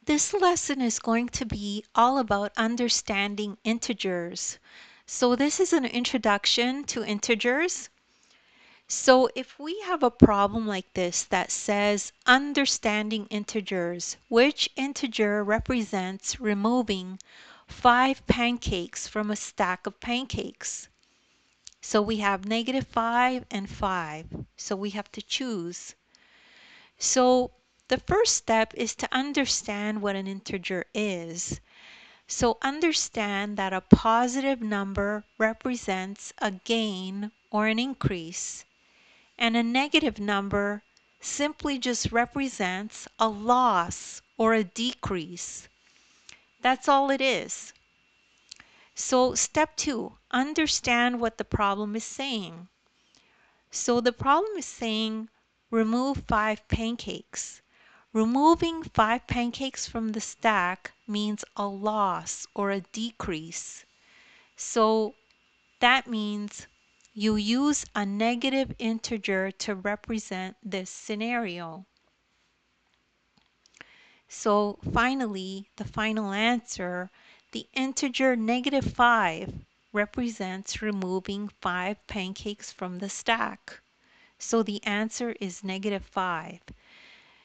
This lesson is going to be all about understanding integers. So this is an introduction to integers. So if we have a problem like this that says understanding integers, which integer represents removing 5 pancakes from a stack of pancakes? So we have -5 and 5. So we have to choose. So the first step is to understand what an integer is. So understand that a positive number represents a gain or an increase, and a negative number simply just represents a loss or a decrease. That's all it is. So step 2, understand what the problem is saying. So the problem is saying remove 5 pancakes. Removing 5 pancakes from the stack means a loss or a decrease. So that means you use a negative integer to represent this scenario. So finally, the final answer, the integer -5 represents removing 5 pancakes from the stack. So the answer is -5.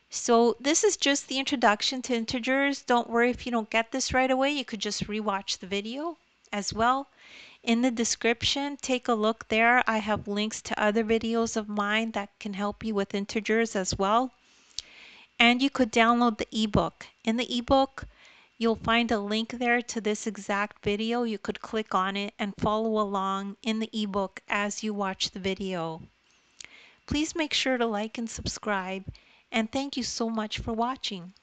So this is just the introduction to integers. Don't worry if you don't get this right away. You could just rewatch the video as well. In the description, take a look there. I have links to other videos of mine that can help you with integers as well. And you could download the ebook. In the ebook, you'll find a link there to this exact video. You could click on it and follow along in the ebook as you watch the video. Please make sure to like and subscribe, and thank you so much for watching.